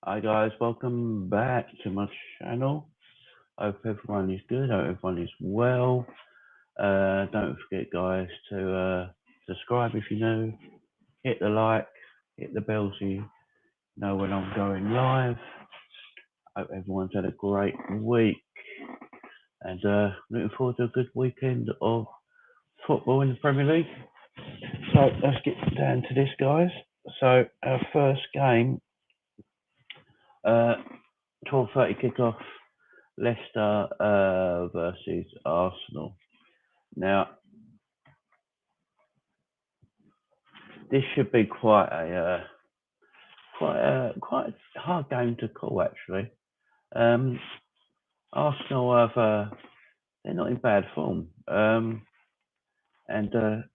Hi guys, welcome back to my channel. Hope everyone is good, hope everyone is well. Don't forget guys to subscribe if you're new, hit the like, hit the bell so you know when I'm going live. Hope everyone's had a great week and looking forward to a good weekend of football in the Premier League. So let's get down to this guys. So our first game, 12:30 kickoff. Leicester versus Arsenal. Now, this should be quite a hard game to call actually. Um, Arsenal they're not in bad form, and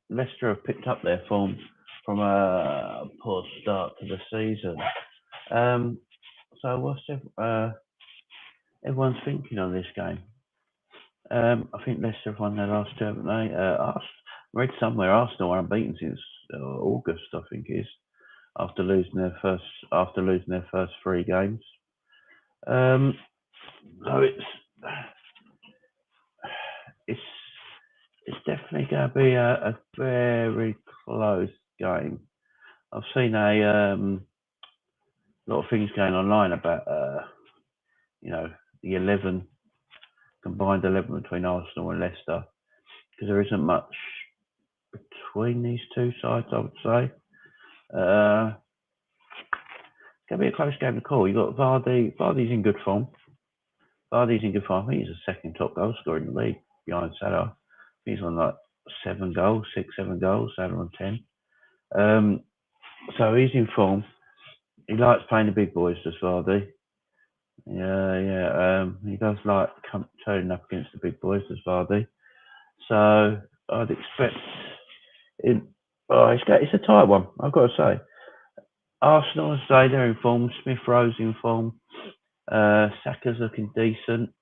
Leicester have picked up their form from a poor start to the season. Um, so what's everyone's thinking on this game? I think Leicester have won their last two, haven't they? I read somewhere Arsenal are unbeaten since August, I think it is, after losing their first three games. Um, so it's it's definitely going to be a very close game. I've seen a lot of things going online about the 11 combined 11 between Arsenal and Leicester because there isn't much between these two sides, I would say. It's going to be a close game to call. You've got Vardy. Vardy's in good form. I think he's the second top goal scorer in the league behind Salah. He's on like 7 goals, Salah on 10. So he's in form. He likes playing the big boys, does Vardy. Yeah. He does like turning up against the big boys, does Vardy. So I'd expect him. Oh, it's a tight one, I've got to say. Arsenal, say they're in form. Smith Rowe's in form. Saka's looking decent.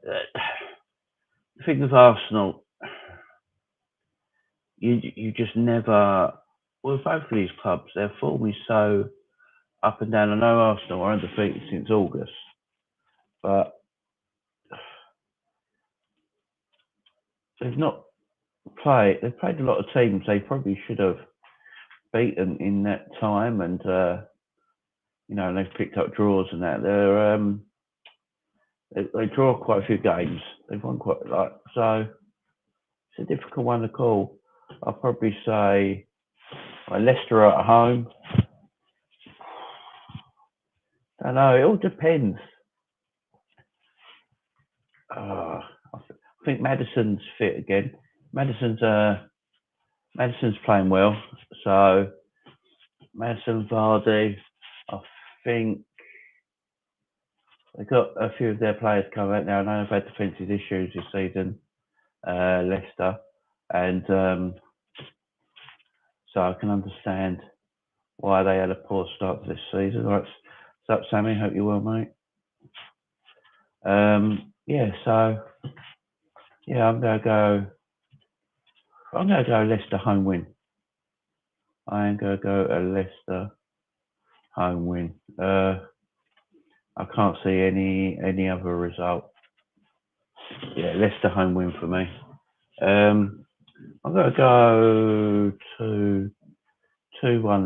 The thing with Arsenal, you just never. Well, both of these clubs, their form is so up and down. I know Arsenal are undefeated since August, but they've not played. They've played a lot of teams they probably should have beaten in that time, and they've picked up draws and that. They draw quite a few games. They've won quite so. It's a difficult one to call. I'll probably say Leicester are at home. I don't know. It all depends. I think Maddison's fit again. Maddison's playing well. So Maddison, Vardy. I think they've got a few of their players come out now. I know they've had defensive issues this season, Leicester, and so I can understand why they had a poor start to this season. Right, what's up, Sammy? Hope you're well, mate. I'm gonna go Leicester home win. I am gonna go a Leicester home win. I can't see any other result. Yeah, Leicester home win for me. I'm gonna go 2-1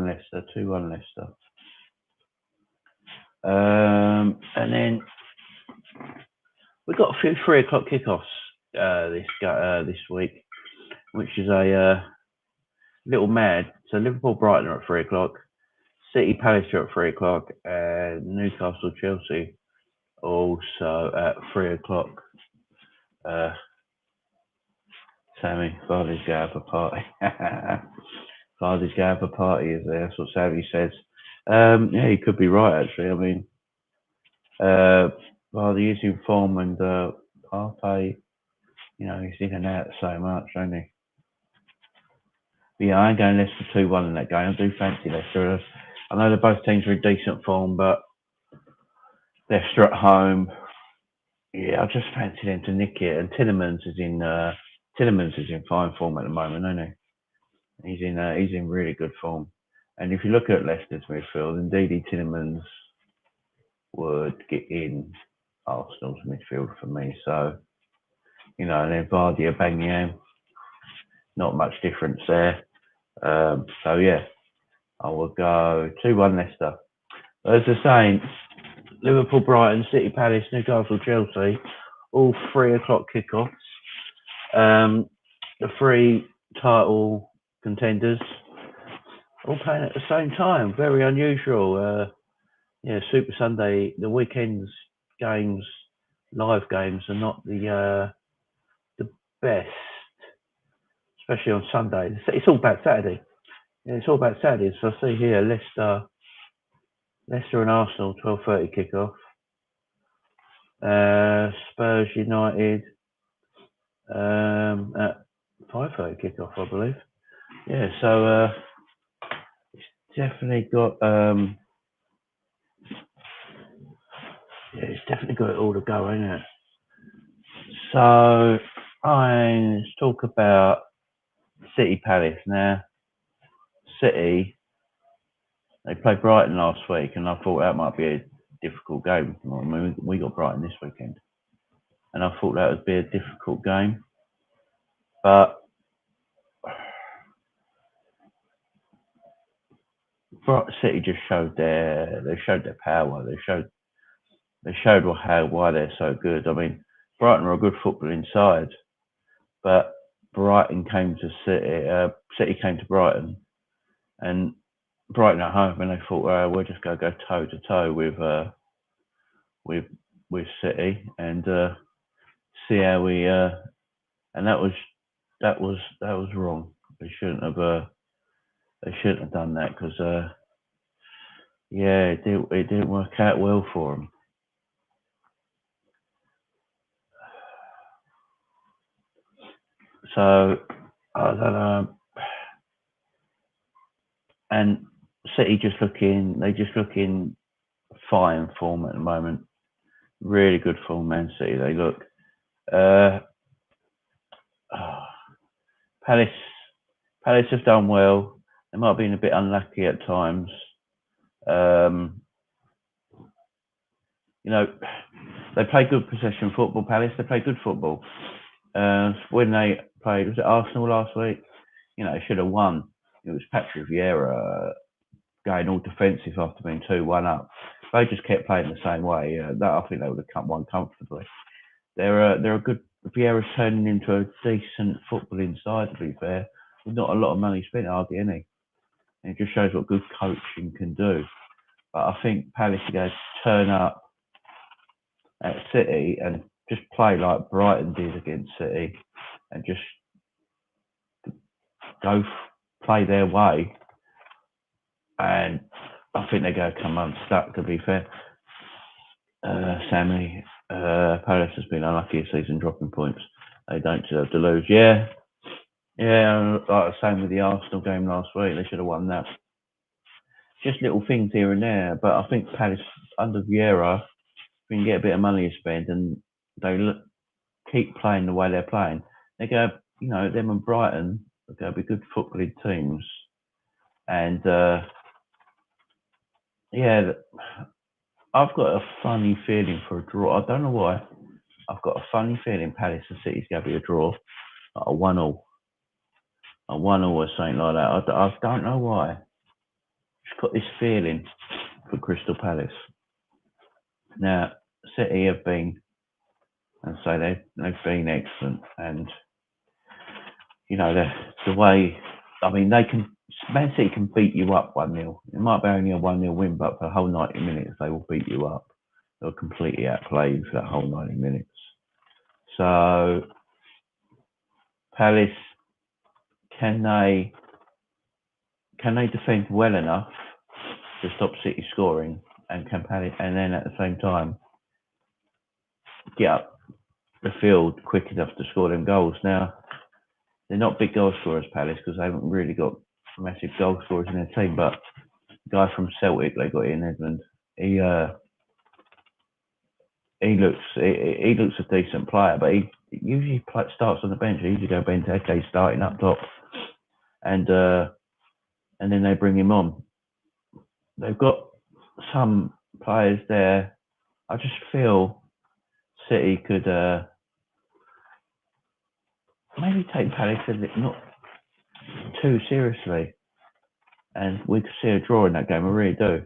Leicester. 2-1 Leicester. And then we've got a few 3 o'clock kickoffs this week, which is a little mad. So Liverpool Brighton are at 3 o'clock, City Palace are at 3 o'clock, and Newcastle Chelsea also at 3 o'clock. Sammy, Vardy's going to have a party. Vardy's going to have a party, is there? That's what Sammy says. Yeah, he could be right, actually. I mean, Vardy is in form and Partey, he's in and out so much, isn't he? But yeah, I ain't going Leicester 2-1 in that game. I do fancy Leicester. I know they're both teams are in decent form, but Leicester at home, yeah, I just fancy them to nick it. And Tielemans is in fine form at the moment, isn't he? He's in really good form. And if you look at Leicester's midfield, indeed Tielemans would get in Arsenal's midfield for me. So, and then Vardy, Aubameyang, not much difference there. So yeah, I will go 2-1 Leicester. As I say, Liverpool Brighton, City Palace, Newcastle Chelsea, all 3 o'clock kickoffs. The 3 title contenders all playing at the same time. Very unusual. Super Sunday, the weekend's games, live games, are not the best, especially on Sunday. It's all about Saturday. Yeah, it's all about Saturday. So I see here Leicester and Arsenal 12:30 kickoff. Spurs United at 5:30 kickoff, I believe. Yeah, so it's definitely got it all to go, ain't it? So let's talk about City Palace now. City, they played Brighton last week, and I thought that might be a difficult game. I mean, we got Brighton this weekend, and I thought that would be a difficult game. But City just showed their power. They showed why they're so good. I mean, Brighton are a good footballing side, but Brighton came to City. City came to Brighton, and Brighton at home, and they thought, we're just going to go toe to toe with City and see how we. And that was wrong. They shouldn't have done that because it didn't work out well for them. So I don't know. And City just looking fine form at the moment. Really good form, Man City. They look. Palace have done well. They might have been a bit unlucky at times. They play good possession football. Palace, they play good football. When they played, was it Arsenal last week? They should have won. It was Patrick Vieira going all defensive after being 2-1 up. They just kept playing the same way. I think they would have won comfortably. They're a good. Vieira's turning into a decent footballing side, to be fair. With not a lot of money spent, hardly any. And it just shows what good coaching can do. But I think Palace are going to turn up at City and just play like Brighton did against City and just go play their way. And I think they're going to come unstuck, to be fair. Sammy, Palace has been unlucky this season, dropping points. They don't deserve to lose. Yeah, like the same with the Arsenal game last week. They should have won that. Just little things here and there, but I think Palace under Vieira, we can get a bit of money to spend, and they keep playing the way they're playing. They go, them and Brighton are going to be good footballing teams, and I've got a funny feeling for a draw. I don't know why. I've got a funny feeling Palace and City's going to be a draw, like a 1-1, or something like that. I don't know why. Just got this feeling for Crystal Palace. Now, City have been, and so they've been excellent, and the way. I mean, Man City can beat you up 1-0. It might be only a 1-0 win, but for the whole 90 minutes they will beat you up. They'll completely outplay you for that whole 90 minutes. So, Palace, can they defend well enough to stop City scoring, and then at the same time get up the field quick enough to score them goals? Now, they're not big goal scorers, Palace, because they haven't really got massive goal scorers in their team. But the guy from Celtic they got in Edmund, he looks a decent player, but he usually starts on the bench. He usually go Benteke starting up top, and and then they bring him on. They've got some players there. I just feel City could maybe take Palace a bit not too seriously, and we could see a draw in that game. I really do,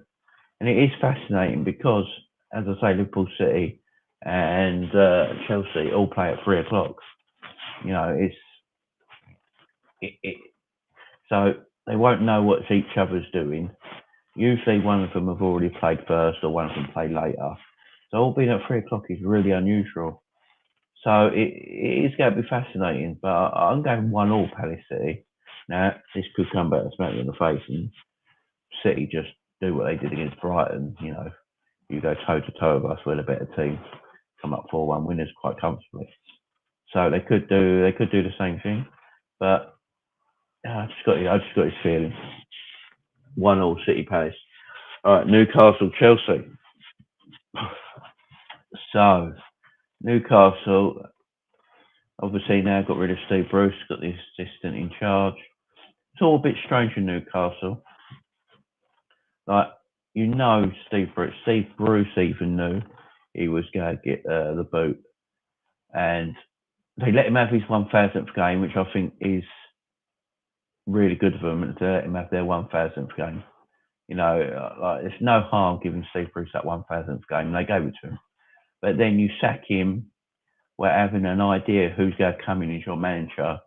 and it is fascinating because, as I say, Liverpool, City, and Chelsea all play at 3 o'clock. You know, so they won't know what each other's doing. Usually, one of them have already played first, or one of them play later. So all being at 3 o'clock is really unusual. So it is going to be fascinating, but I'm going 1-1 Palace City. Now, this could come back and smack you in the face, and City just do what they did against Brighton. You know, you go toe to toe with us, we're the better team. Come up 4-1 winners quite comfortably. So they could do the same thing, but I just got this feeling. 1-1 City Palace. All right, Newcastle Chelsea. So Newcastle obviously now got rid of Steve Bruce, got the assistant in charge. It's all a bit strange in Newcastle. Like, you know, Steve Bruce even knew he was going to get the boot, and they let him have his 1,000th game, which I think is really good of them to let him have their 1,000th game. You know, like, there's no harm giving Steve Bruce that 1,000th game. They gave it to him, but then you sack him without having an idea who's going to come in as your manager.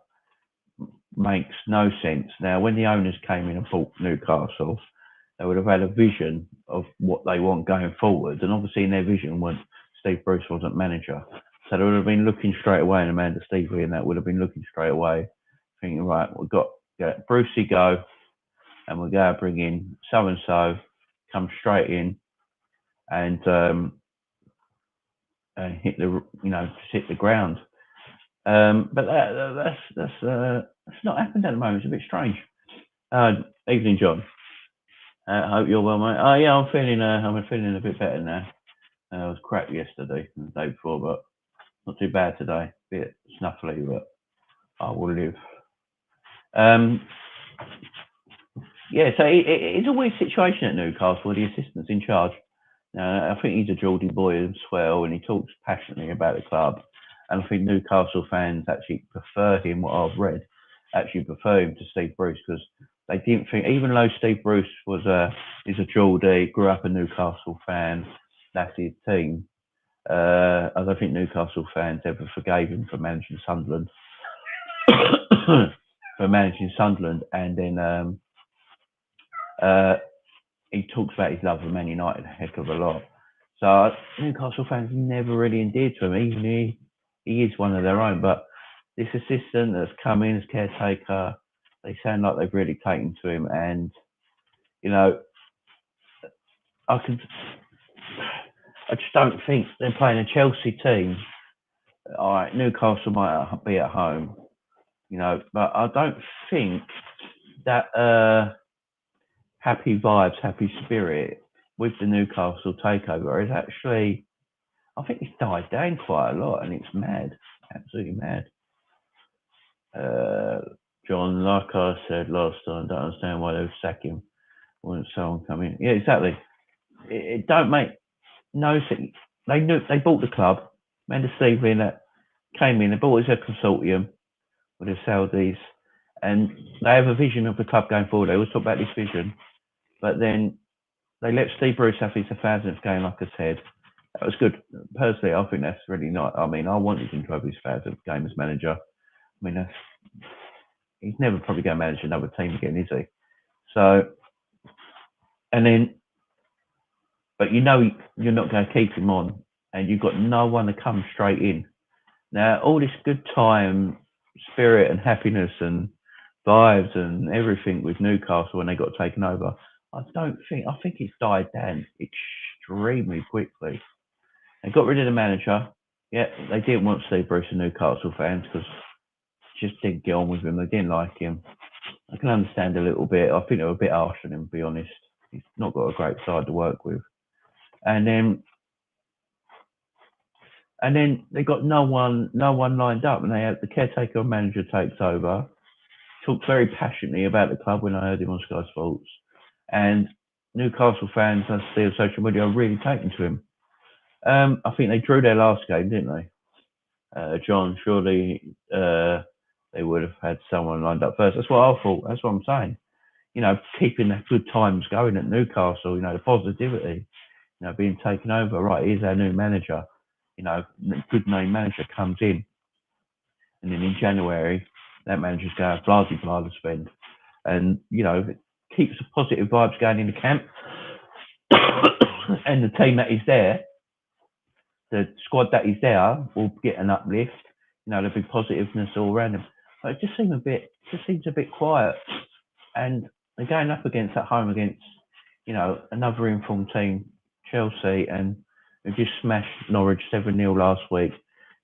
Makes no sense. Now, when the owners came in and bought Newcastle, they would have had a vision of what they want going forward, and obviously in their vision was Steve Bruce wasn't manager, so they would have been looking straight away, and Amanda Stevie and that would have been looking straight away, thinking, right, we've got Brucey go, and we're going to bring in so and so, come straight in, and hit the ground. But that's not happened at the moment. It's a bit strange. Evening, John. I hope you're well, mate. Oh yeah, I'm feeling a bit better now. I was crap yesterday and the day before, but not too bad today. A bit snuffly, but I will live. Yeah, so it's a weird situation at Newcastle where the assistant's in charge. I think he's a Geordie boy as well, and he talks passionately about the club. And I think Newcastle fans actually prefer him, what I've read, actually prefer him to Steve Bruce, because they didn't think, even though Steve Bruce is a Geordie, grew up a Newcastle fan, that's his team. I don't think Newcastle fans ever forgave him for managing Sunderland. And then he talks about his love for Man United a heck of a lot. So Newcastle fans never really endeared to him, even he is one of their own. But this assistant that's come in as caretaker, they sound like they've really taken to him. And, you know, I just don't think they're playing a Chelsea team. All right, Newcastle might be at home, you know, but I don't think that happy vibes, happy spirit with the Newcastle takeover is actually, I think it's died down quite a lot, and it's mad, absolutely mad. John, like I said last time, don't understand why they would sack him when someone come in. Yeah, exactly. It don't make no sense. They bought the club. Amanda Stevie that came in. They bought it as a consortium with the Saudis, and they have a vision of the club going forward. They always talk about this vision, but then they let Steve Bruce have his 1,000th game, like I said. That was good. Personally, I think that's really nice. I mean, I wanted him to have his 1,000th game as manager. I mean, he's never probably going to manage another team again, is he? So, and then, but you know you're not going to keep him on, and you've got no one to come straight in. Now, all this good time, spirit and happiness and vibes and everything with Newcastle when they got taken over, I think it's died down extremely quickly. They got rid of the manager. Yeah, they didn't want Steve Bruce and Newcastle fans because just didn't get on with him. They didn't like him. I can understand a little bit. I think they were a bit harsh on him, to be honest. He's not got a great side to work with. And then they got no one lined up, and they had the caretaker manager takes over, talked very passionately about the club when I heard him on Sky Sports. And Newcastle fans, I see on social media, are really taken to him. I think they drew their last game, didn't they? John, surely they would have had someone lined up first. That's what I thought. That's what I'm saying. Keeping the good times going at Newcastle, the positivity, being taken over. Right, here's our new manager. Good name manager comes in. And then in January, that manager's going to have blah to spend. And, it keeps the positive vibes going in the camp. And the team that is there, the squad that is there, will get an uplift. There'll be positiveness all around them. But it just seems a bit quiet. And they're going up at home against, another informed team, Chelsea, and they just smashed Norwich 7-0 last week.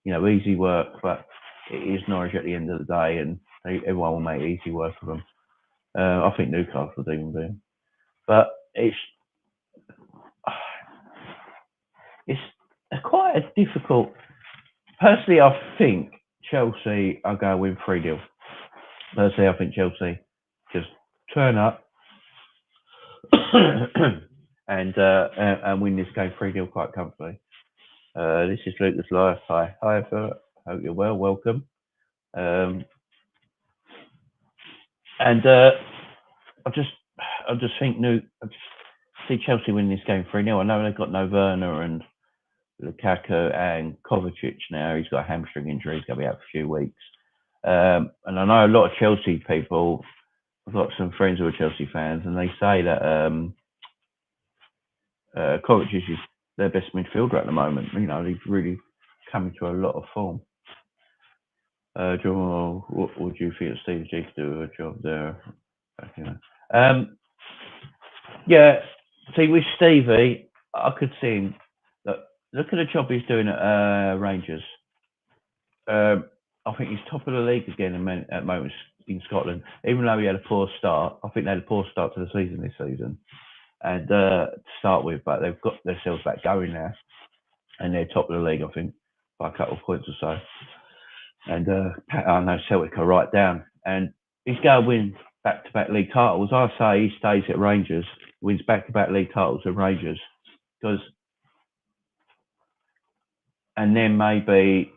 Easy work, but it is Norwich at the end of the day, and everyone will make easy work of them. I think Newcastle will even do. But it's quite a difficult. Personally, I think Chelsea are going to win 3-0. Personally, I think Chelsea just turn up and win this game 3-0 quite comfortably. This is Lucas Life. Hi, Philip. Hope you're well. Welcome. I just think I just see Chelsea winning this game 3-0. I know they've got no Werner and Lukaku and Kovacic now. He's got a hamstring injury. He's going to be out for a few weeks. And I know a lot of Chelsea people. I've got some friends who are Chelsea fans, and they say that Kovacic is their best midfielder at the moment. He's really coming to a lot of form. John, what would you think Steve G could do a job there? Yeah, see, with Stevie, I could see him. Look at the job he's doing at Rangers. I think he's top of the league again at the moment in Scotland. Even though he had a poor start, I think they had a poor start to the season this season. And to start with, but they've got themselves back going now. And they're top of the league, I think, by a couple of points or so. And I know Celtic are right down. And he's going to win back-to-back league titles. I say he stays at Rangers, wins back-to-back league titles at Rangers. And then maybe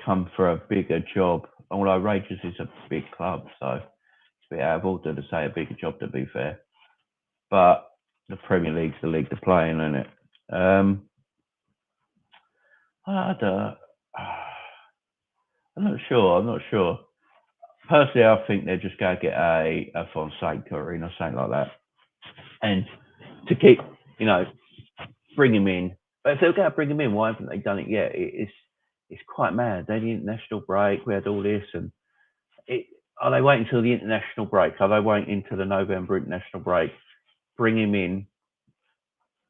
come for a bigger job. Although Rangers is a big club, so it's a bit out of order to say a bigger job, to be fair. But the Premier League's the league to play in, isn't it? I'm not sure. Personally, I think they're just going to get a Fonseca or something like that. And to keep, bring him in. But if they're going to bring him in, why haven't they done it yet? It's quite mad. They had the international break. We had all this. And are they waiting until the international break? Are they waiting until the November international break? Bring him in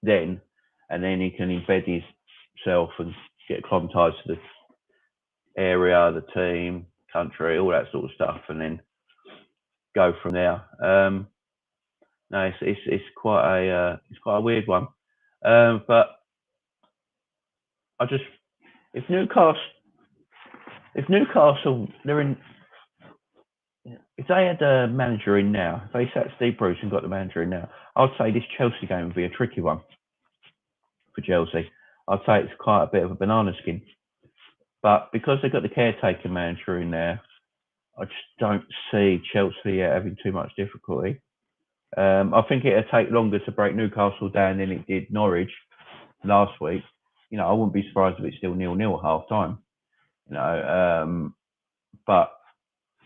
then, and then he can embed himself and get acclimatised to the area, the team, country, all that sort of stuff, and then go from there. No, it's quite a weird one. But if Newcastle, they're in. If they had a manager in now, if they sat Steve Bruce and got the manager in now, I'd say this Chelsea game would be a tricky one for Chelsea. I'd say it's quite a bit of a banana skin. But because they've got the caretaker manager in there, I just don't see Chelsea having too much difficulty. I think it'll take longer to break Newcastle down than it did Norwich last week. I wouldn't be surprised if it's still 0-0 at half time. But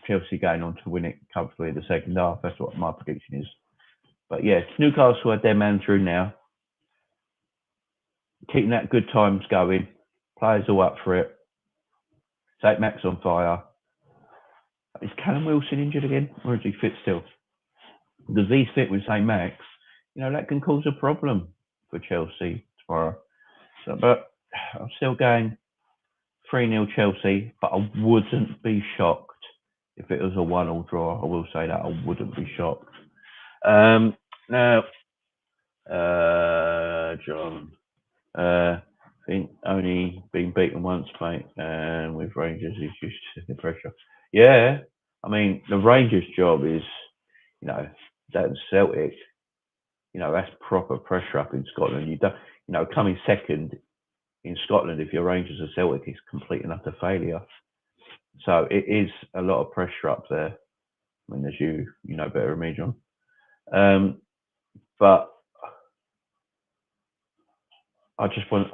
Chelsea going on to win it comfortably in the second half. That's what my prediction is. But yeah, Newcastle had their manager in now. Keeping that good times going. Players all up for it. St. Max on fire. Is Callum Wilson injured again? Or is he fit still? Because if he's fit with St. Max, that can cause a problem for Chelsea tomorrow. So, but I'm still going 3-0 Chelsea, but I wouldn't be shocked if it was a 1-1 draw. I will say that I wouldn't be shocked. Now, John, I think only been beaten once, mate, and with Rangers, he's used to the pressure. Yeah, I mean, the Rangers' job is, you know, that's Celtic. You know, that's proper pressure up in Scotland. You don't, you know, coming second in Scotland if your Rangers are Celtic is complete and utter failure. So it is a lot of pressure up there. I mean, as you know better than me, John. But I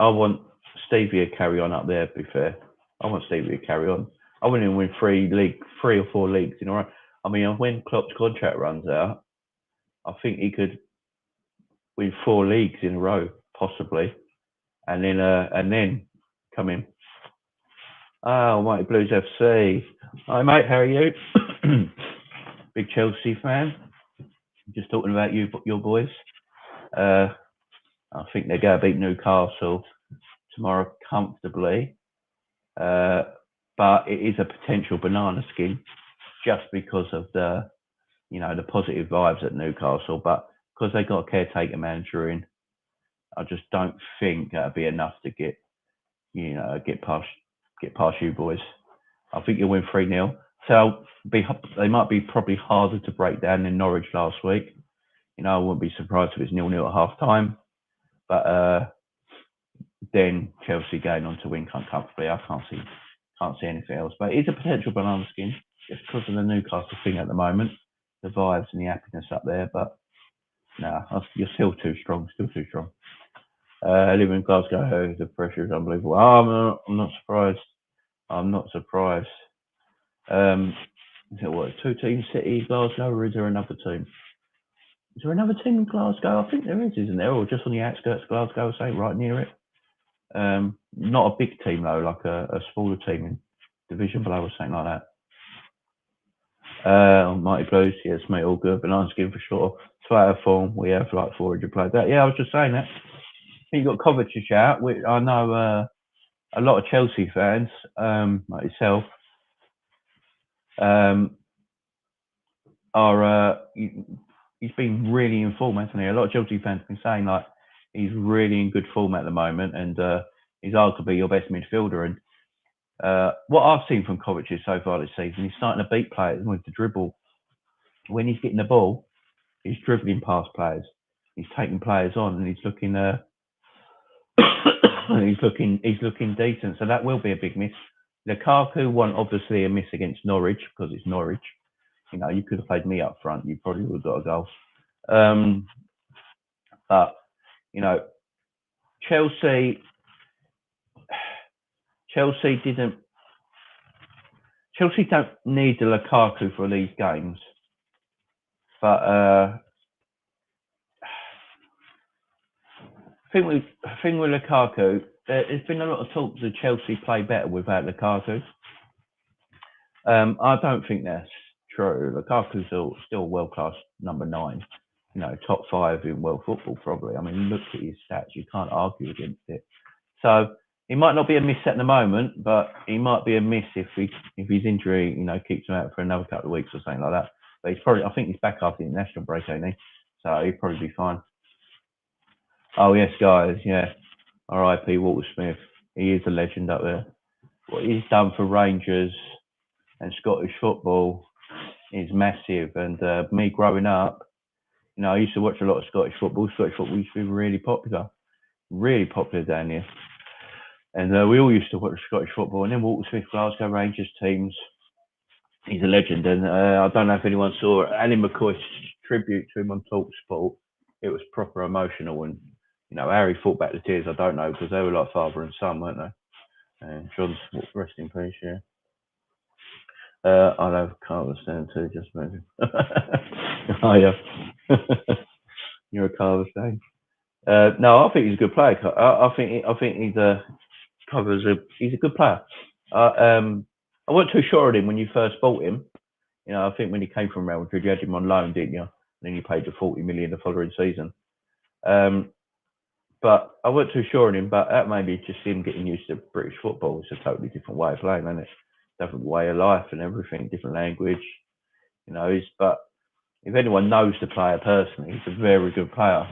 want Stevie to carry on up there. To be fair, I want Stevie to carry on. I want him to win 3 or 4 leagues in a row. I mean, when Klopp's contract runs out, I think he could win 4 leagues in a row, possibly, and then come in. Oh, Mighty Blues FC. Hi, mate. How are you? Big Chelsea fan. Just talking about your boys. I think they're going to beat Newcastle tomorrow comfortably. But it is a potential banana skin just because of the positive vibes at Newcastle. But because they got a caretaker manager in, I just don't think that'll be enough to get past you boys. I think you'll win 3-0. So they might be probably harder to break down than Norwich last week. You know, I wouldn't be surprised if it's 0-0 at half time. But then Chelsea going on to win comfortably. I can't see anything else. But it's a potential banana skin just because of the Newcastle thing at the moment, the vibes and the happiness up there. But no, you're still too strong. I live in Glasgow. The pressure is unbelievable. I'm not surprised. Is it what, 2 teams, City, Glasgow, or is there another team? Is there another team in Glasgow? I think there is, isn't there? Or just on the outskirts of Glasgow, say, right near it. Not a big team, though, like a smaller team in division below or something like that. Mighty Blues, yes, mate, all good. Banana skin for sure. So out of form, we have like 400 players. Yeah, I was just saying that. You got Kovacic out, which I know a lot of Chelsea fans, like yourself, he's been really in form, hasn't he? A lot of Chelsea fans have been saying like he's really in good form at the moment, and he's arguably your best midfielder. And what I've seen from Kovacic so far this season, he's starting to beat players with the dribble. When he's getting the ball, he's dribbling past players. He's taking players on, and he's looking he's looking decent. So that will be a big miss. Lukaku won obviously a miss against Norwich because it's Norwich. You know, you could have played me up front. You probably would have got a goal. But you know, Chelsea don't need the Lukaku for these games. But I think with Lukaku, there's been a lot of talk that Chelsea play better without Lukaku. I don't think that's true. Lukaku's still world-class number 9. You know, top 5 in world football probably. I mean, look at his stats. You can't argue against it. So he might not be a miss at the moment, but he might be a miss if his injury, you know, keeps him out for another couple of weeks or something like that. But I think he's back after the international break, ain't he? So he'll probably be fine. Oh yes, guys, yeah. R.I.P. Walter Smith. He is a legend up there. What he's done for Rangers and Scottish football is massive. And me growing up, you know, I used to watch a lot of Scottish football. Scottish football used to be really popular down here. And we all used to watch Scottish football. And then Walter Smith, Glasgow Rangers teams. He's a legend. And I don't know if anyone saw Alan McCoy's tribute to him on TalkSport. It was proper emotional. And, you know, Harry fought back the tears. I don't know, because they were like father and son, weren't they? And John's rest in peace, yeah. I love Carver Stan too, just imagine. Oh, yeah. You're a Carver Stan. No, I think he's a good player. I think he's a good player. I wasn't too sure of him when you first bought him. You know, I think when he came from Real Madrid, you had him on loan, didn't you? And then you paid the 40 million the following season. But I wasn't too sure of him. But that may be just him getting used to British football. It's a totally different way of playing, isn't it? Different way of life and everything, different language. You know, but if anyone knows the player personally, he's a very good player.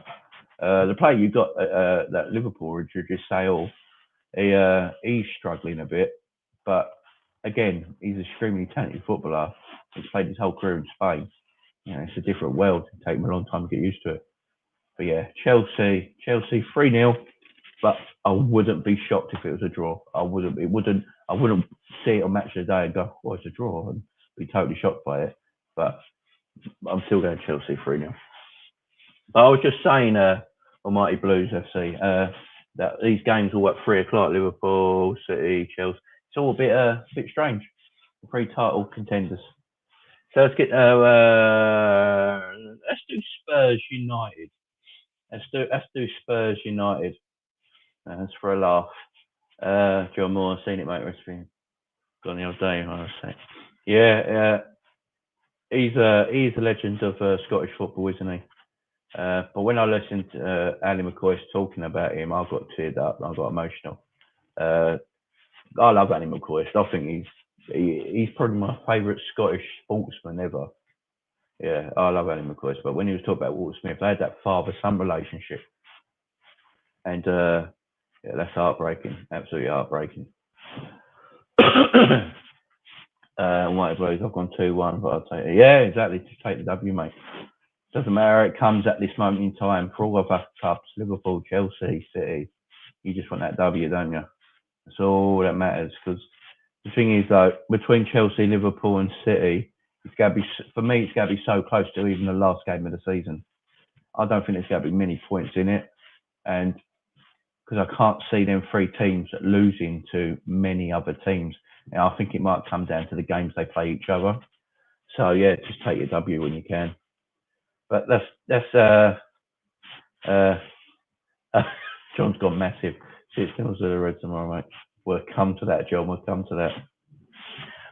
The player you got at that Liverpool, Richard Salah, he's struggling a bit, but again, he's an extremely talented footballer. He's played his whole career in Spain. It's a different world. It takes him a long time to get used to it. But yeah, Chelsea 3-0. But I wouldn't be shocked if it was a draw. I wouldn't see it on Match of the Day and go, "Oh, it's a draw," and be totally shocked by it. But I'm still going Chelsea 3-0. But I was just saying, Almighty Blues FC, that these games all at 3:00. Liverpool, City, Chelsea. It's all a bit strange. 3 title contenders. So let's get let's do Spurs United. Let's do Spurs United. That's for a laugh. John Moore, I've seen it, mate. Recipe. Gone the other day, I say. Yeah, he's a legend of Scottish football, isn't he? But when I listened to Ali McCoy talking about him, I got teared up. I got emotional. I love Ali McCoy. I think he's probably my favourite Scottish sportsman ever. Yeah, I love Ali McCoy. But when he was talking about Walter Smith, they had that father-son relationship, and yeah, that's heartbreaking. Absolutely heartbreaking. White Blues, I've gone 2-1, but I'll take it. Yeah, exactly. Just take the W, mate. Doesn't matter. It comes at this moment in time for all of us clubs, Liverpool, Chelsea, City. You just want that W, don't you? That's all that matters. Because the thing is, though, between Chelsea, Liverpool, and City, it's got to be, for me, it's got to be so close to even the last game of the season. I don't think there's going to be many points in it, and because I can't see them 3 teams losing to many other teams. And I think it might come down to the games they play each other. So yeah, just take your W when you can. But that's John's gone massive. 6-0 to the Reds tomorrow, mate. We'll come to that, John. We'll come to that.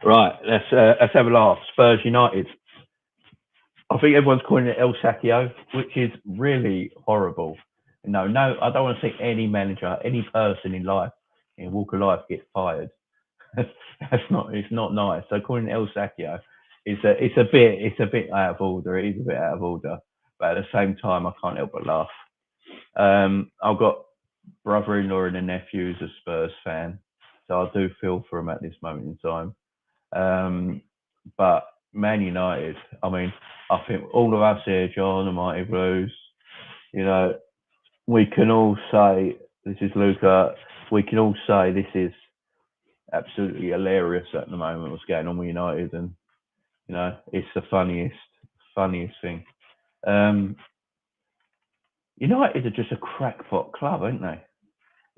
Right, let's have a laugh. Spurs United. I think everyone's calling it El Sacchio, which is really horrible. No, I don't want to see any manager, any person in life, in walk of life, get fired. It's not nice. So calling it El Sacchio, it's a bit out of order. It is a bit out of order, but at the same time, I can't help but laugh. I've got brother-in-law and a nephew who's a Spurs fan, so I do feel for him at this moment in time. But Man United, I mean, I think all of us here, John, the Mighty Blues, we can all say, this is Luca, we can all say this is absolutely hilarious at the moment, what's going on with United, and, it's the funniest thing. United are just a crackpot club, aren't they?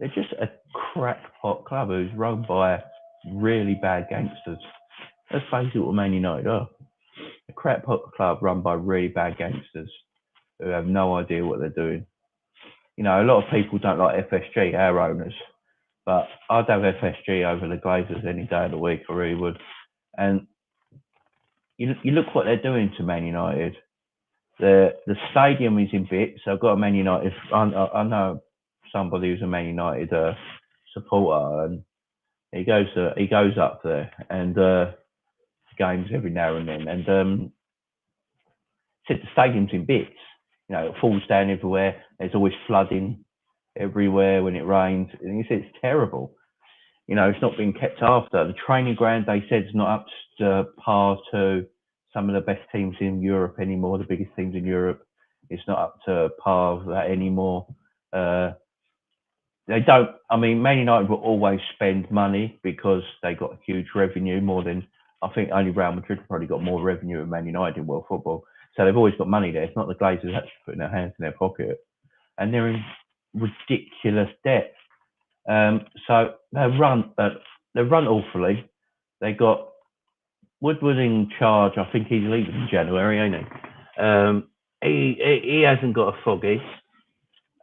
They're just a crackpot club who's run by really bad gangsters. Let's face it, what Man United are. A crackpot club run by really bad gangsters who have no idea what they're doing. A lot of people don't like FSG, our owners, but I'd have FSG over the Glazers any day of the week, I really would. And you look what they're doing to Man United. The stadium is in bits. I've got a Man United. I know somebody who's a Man United supporter, and he goes up there and games every now and then, and said the stadium's in bits. It falls down everywhere. There's always flooding everywhere when it rains, and he said it's terrible. It's not being kept after. The training ground, they said, is not up to par to some of the best teams in Europe anymore, the biggest teams in Europe. It's not up to par with that anymore. They don't, Man United will always spend money because they got huge revenue, more than, I think only Real Madrid probably got more revenue than Man United in world football. So they've always got money there. It's not the Glazers actually putting their hands in their pocket. And they're in ridiculous debt. So they run awfully. They got Woodward in charge. I think he's leaving in January, ain't he? He hasn't got a foggy.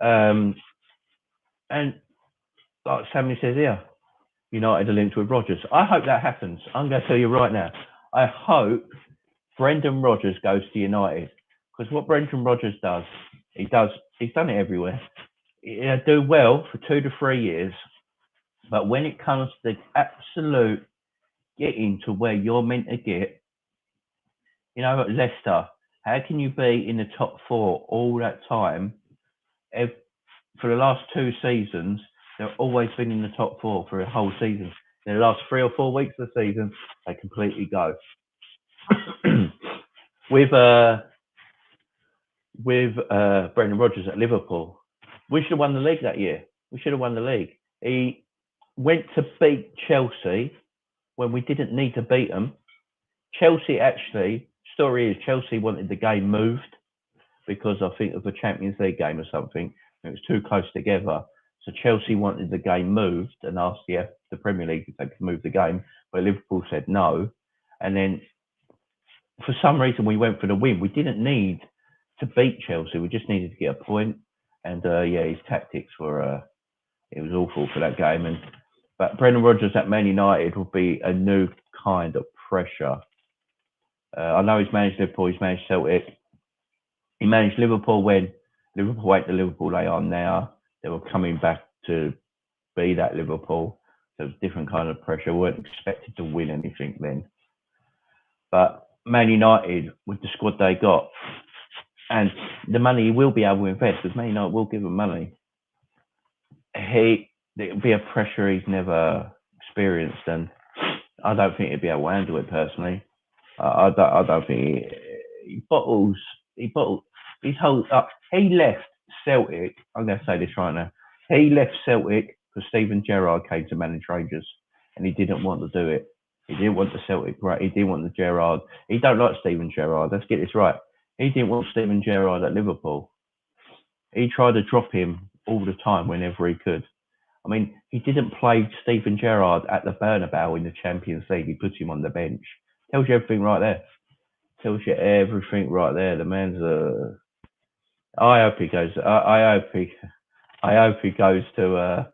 And like Sammy says here, United are linked with Rodgers. I hope that happens. I'm going to tell you right now. I hope Brendan Rodgers goes to United, because what Brendan Rodgers does, he's done it everywhere. He'll do well for 2 to 3 years, but when it comes to the absolute getting to where you're meant to get, at Leicester, how can you be in the top 4 all that time? For the last 2 seasons, they've always been in the top 4 for a whole season. In the last 3 or 4 weeks of the season, they completely go. with Brendan Rodgers at Liverpool, we should have won the league that year. We should have won the league. He went to beat Chelsea when we didn't need to beat them. Chelsea actually, story is Chelsea wanted the game moved because I think of a Champions League game or something. It was too close together. So Chelsea wanted the game moved and asked the Premier League if they could move the game, but Liverpool said no. And then for some reason we went for the win. We didn't need to beat Chelsea. We just needed to get a point. And his tactics were it was awful for that game. But Brendan Rodgers at Man United will be a new kind of pressure. I know he's managed Liverpool, he's managed Celtic. He managed Liverpool when Liverpool ain't the Liverpool they are now. They were coming back to be that Liverpool. So it was a different kind of pressure. We weren't expected to win anything then. But Man United, with the squad they got, and the money he will be able to invest, because Man United will give him money, it'll be a pressure he's never experienced, and I don't think he'd be able to handle it personally. I don't think he bottles his whole. He left Celtic. I'm going to say this right now. He left Celtic because Steven Gerrard came to manage Rangers, and he didn't want to do it. He didn't want the Celtic. Right? He didn't want the Gerrard. He don't like Steven Gerrard. Let's get this right. He didn't want Steven Gerrard at Liverpool. He tried to drop him all the time whenever he could. I mean, he didn't play Steven Gerrard at the Bernabeu in the Champions League. He put him on the bench. Tells you everything right there. Tells you everything right there. The man's I hope he goes. I hope he goes to.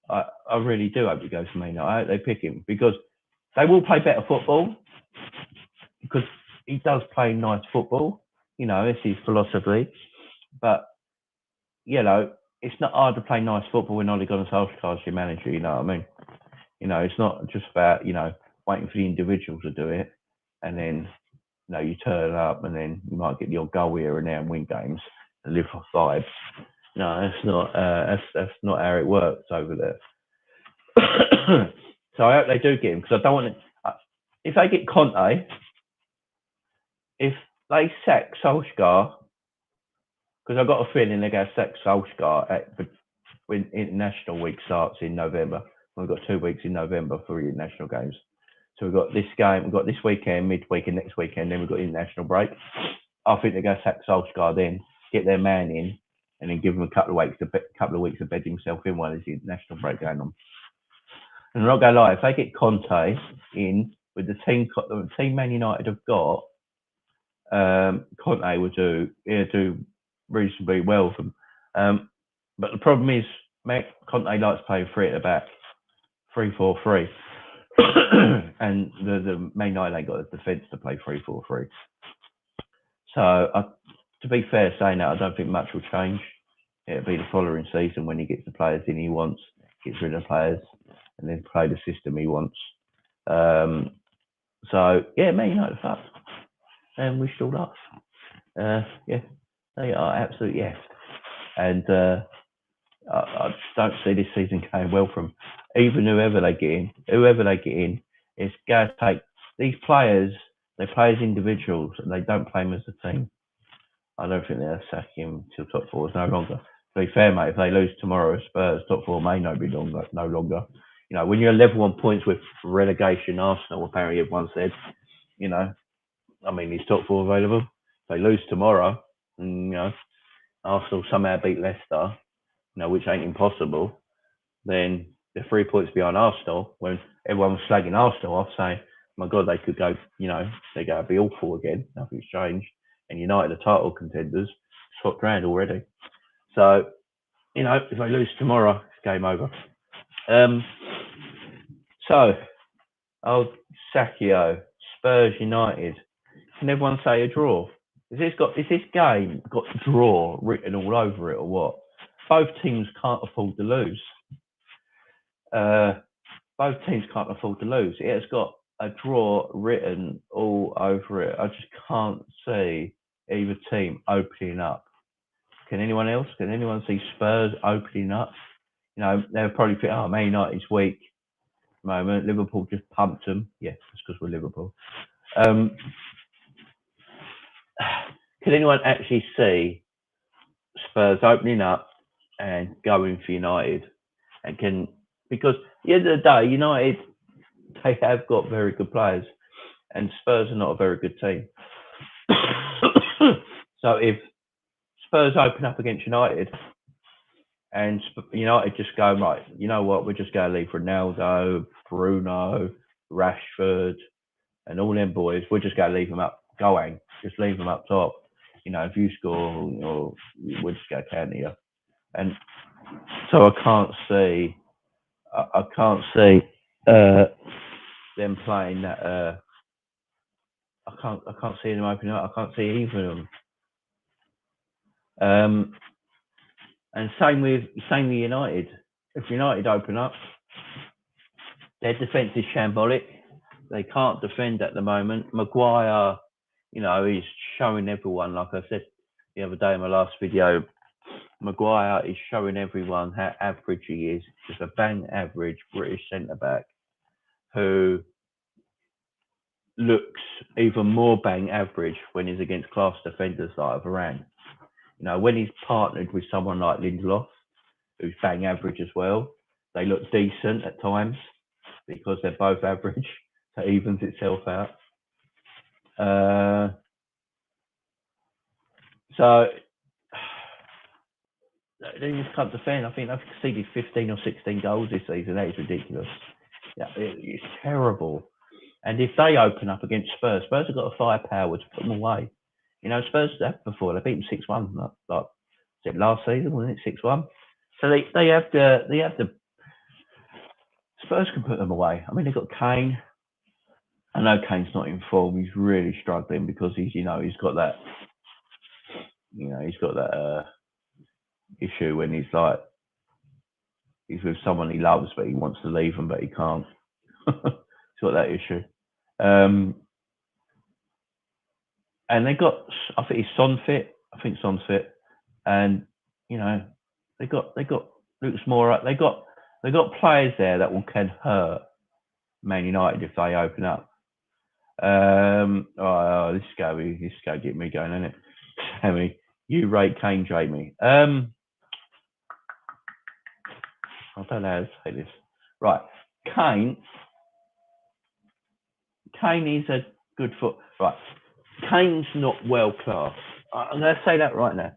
I really do hope he goes to Man United. I hope they pick him because they will play better football. Because he does play nice football. You know, it's his philosophy. But you know, it's not hard to play nice football when Ole Gunnar Solskjaer's your manager. You know what I mean? You know, it's not just about waiting for the individual to do it, and then you turn up, and then you might get your goal here and there and win games and live off vibes. No, that's not. That's not how it works over there. So I hope they do get him because I don't want to. If they get Conte, if they sack Solskjaer, because I've got a feeling they're going to sack Solskjaer when international week starts in November. We've got 2 weeks in November for the international games. So we've got this game, we've got this weekend, midweek, and next weekend. Then we've got international break. I think they're going to sack Solskjaer then, get their man in, and then give him a couple of weeks to bed himself in while there's the international break going on. And I'm not going to lie, if they get Conte in with the team Man United have got, Conte will do reasonably well for them. But the problem is, Conte likes playing three at the back, 3-4-3. And the Man United ain't got a defence to play 3-4-3. So, to be fair, saying that, I don't think much will change. It'll be the following season when he gets the players in he wants, gets rid of the players, and then play the system he wants. So, yeah, Man United fucked. And we still laugh. Yeah, they are absolute yes. And I just don't see this season going well from even whoever they get in, it's going to take these players, they play as individuals and they don't play them as a team. I don't think they'll sack him till top four is no longer. To be fair, mate, if they lose tomorrow, Spurs, top four may no longer. You know, when you're level on points with relegation, Arsenal, apparently everyone said, I mean, is top four available? If they lose tomorrow, and, Arsenal somehow beat Leicester, which ain't impossible, then they're 3 points behind Arsenal when everyone was slagging Arsenal off saying, my God, they could go, they're going to be awful again. Nothing's changed. And United are title contenders, top round already. So, if they lose tomorrow, it's game over. So, old Sakio, Spurs United. Can everyone say a draw? Is this game got draw written all over it or what? Both teams can't afford to lose. Both teams can't afford to lose. It has got a draw written all over it. I just can't see either team opening up. Can anyone else? Can anyone see Spurs opening up? They'll probably think, Man United's weak. Moment. Liverpool just pumped them. Yeah, it's because we're Liverpool. Can anyone actually see Spurs opening up and going for United? And because at the end of the day, United, they have got very good players, and Spurs are not a very good team. So if Spurs open up against United, and United just go, right, you know what, we're just going to leave Ronaldo, Bruno, Rashford, and all them boys, we're just going to leave them up going. Just leave them up top. If you score, we'll just go counter you. And so I can't see them playing that. I can't see them opening up. I can't see either of them. And same with United. If United open up, their defence is shambolic. They can't defend at the moment. Maguire, is showing everyone, like I said the other day in my last video, Maguire is showing everyone how average he is. Just a bang average British centre-back who looks even more bang average when he's against class defenders like Varane. When he's partnered with someone like Lindelof, who's bang average as well, they look decent at times because they're both average. So it evens itself out. So they just can't defend. I think they've conceded 15 or 16 goals this season. That is ridiculous. Yeah, it's terrible. And if they open up against Spurs have got the firepower to put them away. Spurs have before. They beat them 6-1. Like last season, wasn't it? 6-1. So they have the Spurs can put them away. I mean, they've got Kane. I know Kane's not in form. He's really struggling because he's got that issue when he's with someone he loves, but he wants to leave them, but he can't. He's got that issue. And they got, I think he's Son fit. And they got Luke Moura. They got players there that can hurt Man United if they open up. This is going to get me going, isn't it? Sammy, you rate Kane, Jamie. I don't know how to say this. Right, Kane is a good foot. Right, Kane's not world class. I'm going to say that right now.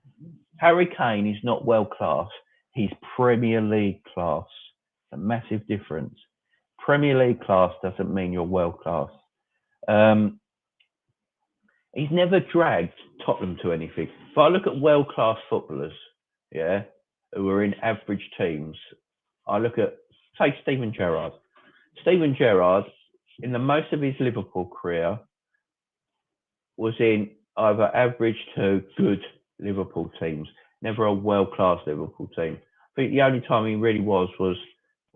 Harry Kane is not world class. He's Premier League class. It's a massive difference. Premier League class doesn't mean you're world class. He's never dragged Tottenham to anything. If I look at world class footballers, who are in average teams, I look at, say, Steven Gerrard. Steven Gerrard, in the most of his Liverpool career, was in either average to good Liverpool teams, never a world-class Liverpool team. I think the only time he really was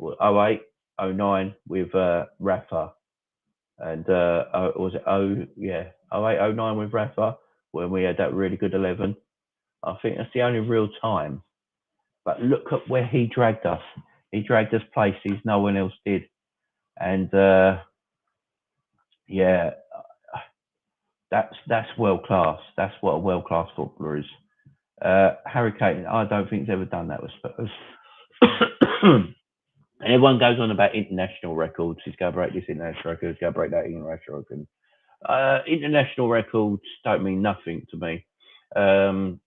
08, 09 with Rafa. And was it 08, 09 with Rafa, when we had that really good 11. I think that's the only real time. But look at where he dragged us. He dragged us places no one else did. And that's world class. That's what a world class footballer is. Harry Kane, I don't think he's ever done that with Spurs. And everyone goes on about international records. He's going to break this international record. He's going to break that international record. International records don't mean nothing to me. Because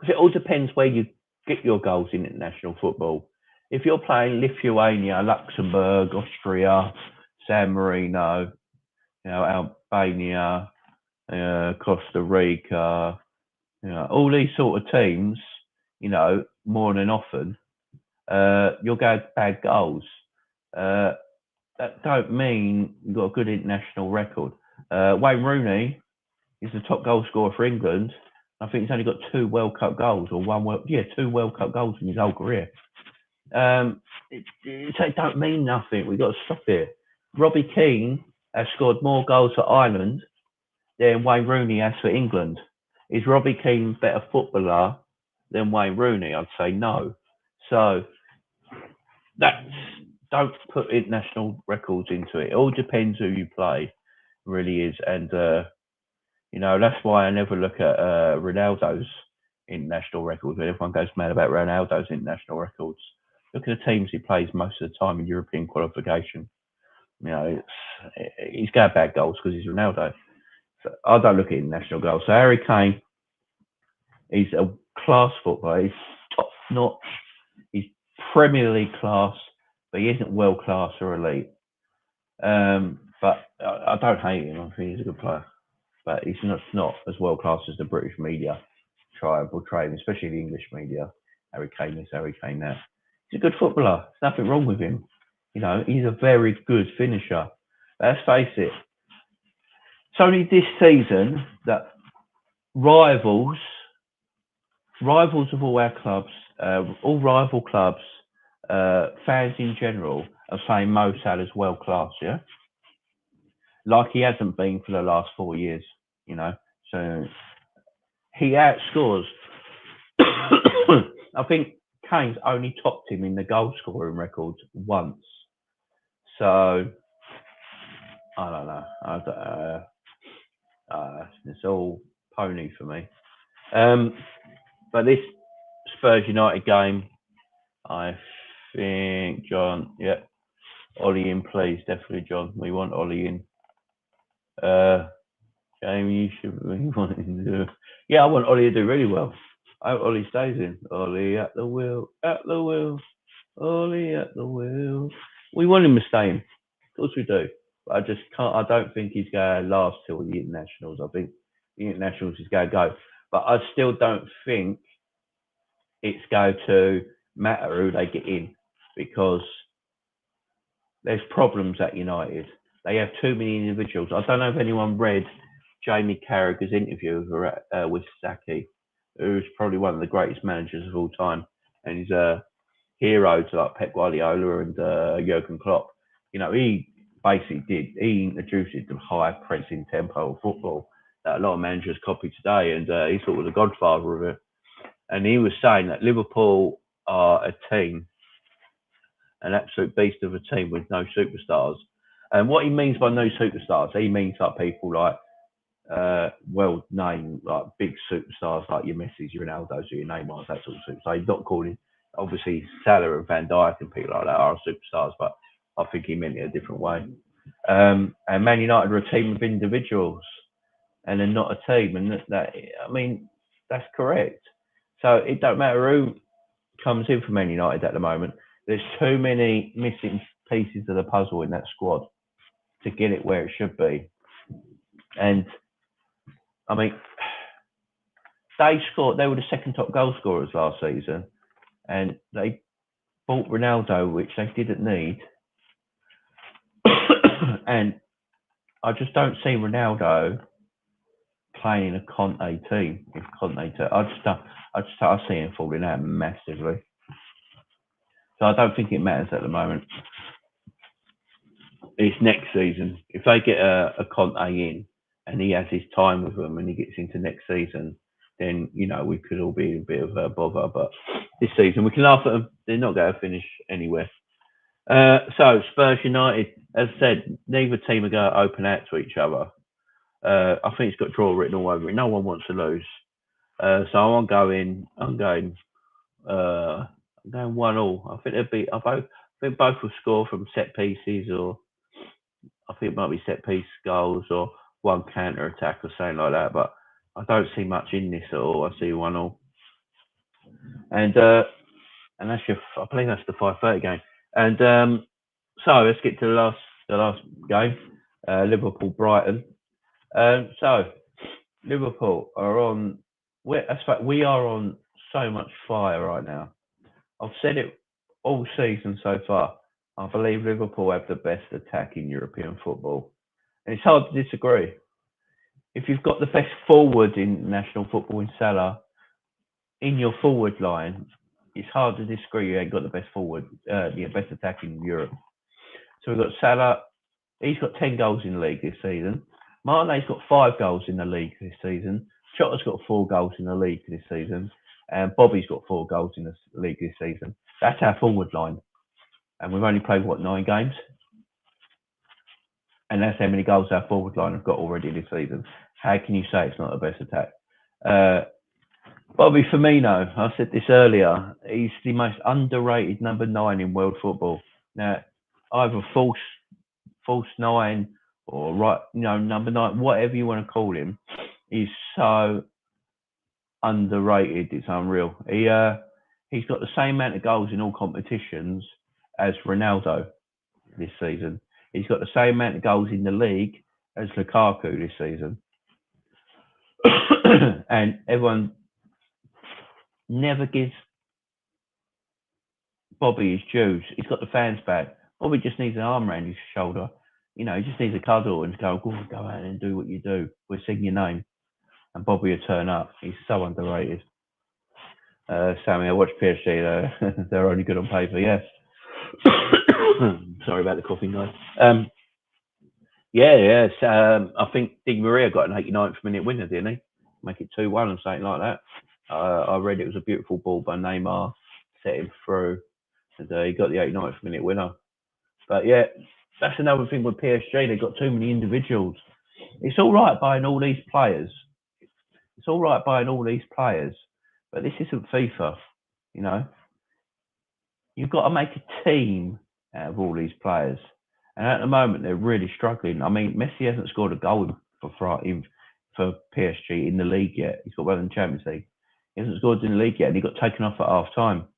it all depends where you get your goals in international football. If you're playing Lithuania, Luxembourg, Austria, San Marino, Albania, Costa Rica, all these sort of teams, more than often, you'll go bad goals. That don't mean you've got a good international record. Wayne Rooney is the top goal scorer for England. I think he's only got 2 World Cup goals, or 2 World Cup goals in his whole career. It don't mean nothing. We've got to stop it. Robbie Keane has scored more goals for Ireland than Wayne Rooney has for England. Is Robbie Keane a better footballer than Wayne Rooney? I'd say no. So don't put international records into it. It all depends who you play. really is. And that's why I never look at Ronaldo's international records. When everyone goes mad about Ronaldo's international records, look at the teams he plays most of the time in European qualification. He's got bad goals because he's Ronaldo. So I don't look at international goals. So Harry Kane, he's a class footballer. He's top notch. He's Premier League class, but he isn't world class or elite. But I don't hate him. I think he's a good player, but he's not as world class as the British media try and portray him, especially the English media. Harry Kane this, Harry Kane that. He's a good footballer. There's nothing wrong with him. He's a very good finisher. Let's face it. It's only this season that rivals of all our clubs, all rival clubs, fans in general, are saying Mo Salah's world class, yeah? Like he hasn't been for the last 4 years, So he outscores. I think Kane's only topped him in the goal scoring records once. So I don't know. It's all pony for me. But this Spurs United game, I think John, yeah, Ollie in, please, definitely, John. We want Ollie in. Jamie, you should be wanting to do. Yeah, I want Ollie to do really well. I hope Ollie stays in. Ollie at the wheel, Ollie at the wheel. We want him to stay in. Of course we do. But I just can't. I don't think he's going to last till the internationals. I think the internationals is going to go. But I still don't think it's going to matter who they get in, because there's problems at United. They have too many individuals. I don't know if anyone read Jamie Carragher's interview with Saki, who's probably one of the greatest managers of all time, and he's a hero to like Pep Guardiola and Jurgen Klopp. He basically he introduced the high pressing tempo of football that a lot of managers copy today, and he's sort of the godfather of it. And he was saying that Liverpool are a team, an absolute beast of a team with no superstars. And what he means by no superstars, he means like people like well-named, like big superstars like your Messi's, your Ronaldo's, your Neymar's, that sort of superstar. He's not calling, obviously, Salah and Van Dijk and people like that are superstars, but I think he meant it a different way. And Man United are a team of individuals, and they're not a team. And that's correct. So it don't matter who comes in for Man United at the moment. There's too many missing pieces of the puzzle in that squad to get it where it should be. And they were the second top goal scorers last season, and they bought Ronaldo, which they didn't need. And I just don't see Ronaldo playing a Conte team. If Conte, I see him falling out massively. So I don't think it matters at the moment. It's next season. If they get a Conte in and he has his time with them and he gets into next season, then we could all be a bit of a bother. But this season we can laugh at them. They're not going to finish anywhere. So Spurs United, as I said, neither team are going to open out to each other. I think it's got draw written all over it. No one wants to lose. So I'm going 1-1. I think they'll be. I think both will score from set pieces, or I think it might be set piece goals or one counter attack or something like that. But I don't see much in this at all. I see 1-1. And that's I believe that's the 5:30 game. And so let's get to the last game, Liverpool Brighton. So Liverpool are on. We are on so much fire right now. I've said it all season so far. I believe Liverpool have the best attack in European football, and it's hard to disagree. If you've got the best forward in national football in Salah, in your forward line, it's hard to disagree you ain't got the best forward, best attack in Europe. So we've got Salah. He's got 10 goals in the league this season. Mane's got 5 goals in the league this season. Jota's got 4 goals in the league this season. And Bobby's got 4 goals in the league this season. That's our forward line. And we've only played, 9 games? and that's how many goals our forward line have got already this season. How can you say it's not the best attack? Bobby Firmino, I said this earlier, he's the most underrated number 9 in world football. Now, either false 9 or number 9, whatever you want to call him, he's so underrated. It's unreal. He's got the same amount of goals in all competitions as Ronaldo this season. He's got the same amount of goals in the league as Lukaku this season. And everyone never gives Bobby his dues. He's got the fans back. Bobby just needs an arm around his shoulder. He just needs a cuddle and go out and do what you do. We'll sing your name. And Bobby will turn up. He's so underrated. Sammy, I watched PSG. They're only good on paper, yes. Sorry about the coughing, guys. I think Di Maria got an 89th minute winner, didn't he? Make it 2-1 or something like that. I read it was a beautiful ball by Neymar, set him through, and he got the 89th minute winner. But yeah, that's another thing with PSG. They've got too many individuals. It's all right buying all these players. But this isn't FIFA, You've got to make a team out of all these players. And at the moment, they're really struggling. I mean, Messi hasn't scored a goal for PSG in the league yet. He's got one in the Champions League. He hasn't scored in the league yet, and he got taken off at half time.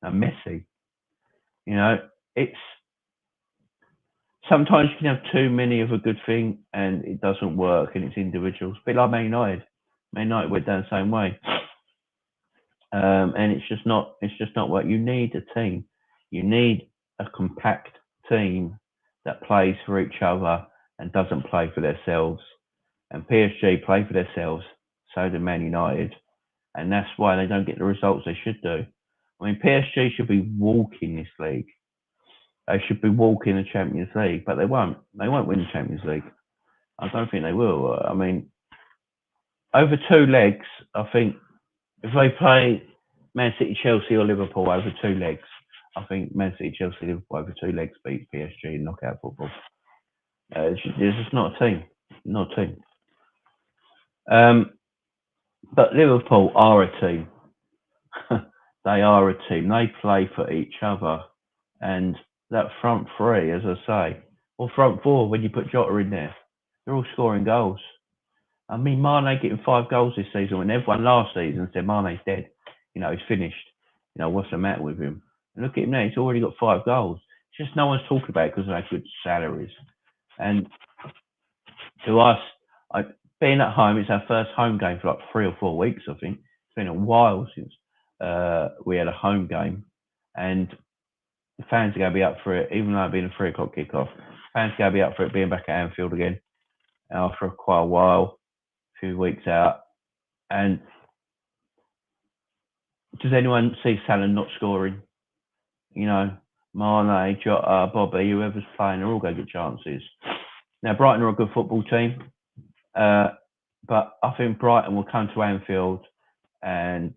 Now, Messi, it's sometimes you can have too many of a good thing, and it doesn't work, and it's individuals. A bit like Man United. Man United went down the same way. And it's just not what you need. A team. You need a compact team that plays for each other and doesn't play for themselves. And PSG play for themselves, so do Man United, and that's why they don't get the results they should do. I mean, PSG should be walking this league. They should be walking the Champions League, but they won't. They won't win the Champions League. I don't think they will. I mean, over 2 legs, I think if they play Man City, Chelsea or Liverpool over 2 legs, I think Man City, Chelsea, Liverpool over 2 legs beat PSG in knockout football. It's just not a team. Not a team. But Liverpool are a team. They are a team. They play for each other. And that front 3, as I say, or front 4, when you put Jota in there, they're all scoring goals. I mean, Mane getting 5 goals this season when everyone last season said Mane's dead. He's finished. What's the matter with him? And look at him now. He's already got 5 goals. It's just no one's talking about it because they have good salaries. And to us, being at home, it's our first home game for like 3 or 4 weeks, I think. It's been a while since we had a home game. And the fans are going to be up for it, even though it being a 3 o'clock kickoff. Fans are going to be up for it being back at Anfield again after quite a while, a few weeks out. And does anyone see Salah not scoring? Mane, Jota, Bobby, whoever's playing, they're all going to get chances. Now, Brighton are a good football team, but I think Brighton will come to Anfield and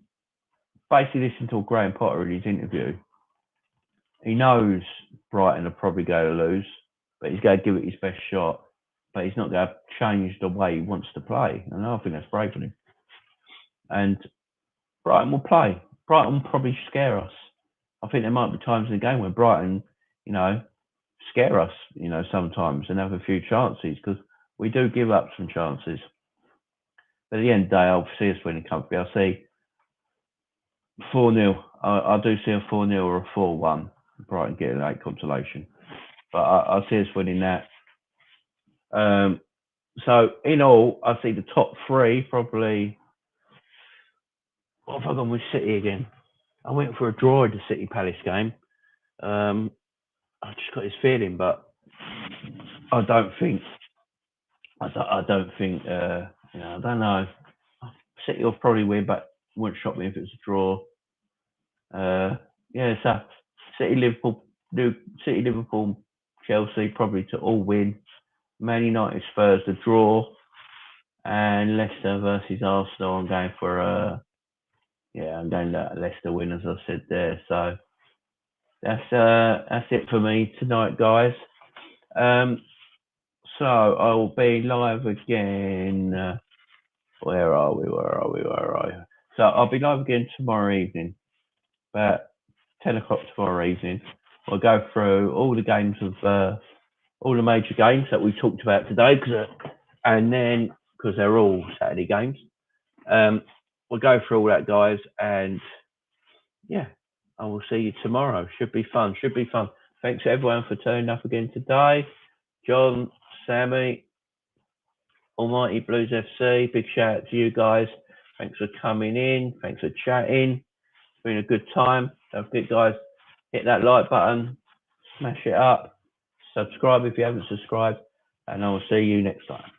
basically listen to Graham Potter in his interview. He knows Brighton are probably going to lose, but he's going to give it his best shot. But he's not going to change the way he wants to play. And I think that's brave of him. And Brighton will play. Brighton will probably scare us. I think there might be times in the game where Brighton, scare us, sometimes and have a few chances because we do give up some chances. But at the end of the day, I'll see us winning comfortably. I'll see 4-0. I do see a 4-0 or a 4-1. Brighton getting a late consolation. But I see us winning that. So in all, I see the top 3 probably. What have I gone with City again? I went for a draw in the City Palace game. I just got this feeling, but I don't think. I don't know. City will probably win, but wouldn't shock me if it's a draw. So City, Liverpool, Chelsea probably to all win. Man United, Spurs the draw, and Leicester versus Arsenal. I'm going for I'm going to Leicester win, as I said there. So that's it for me tonight, guys. So I will be live again. Where are we? So I'll be live again tomorrow evening, about 10 o'clock tomorrow evening. We'll go through all the games of all the major games that we talked about today, and then because they're all Saturday games, we'll go through all that, guys, and yeah, I will see you tomorrow. Should be fun. Thanks everyone for turning up again today. John, Sammy, Almighty Blues FC, big shout out to you guys. Thanks for coming in. Thanks for chatting. It's been a good time. Don't forget, guys, hit that like button, smash it up, subscribe if you haven't subscribed, and I will see you next time.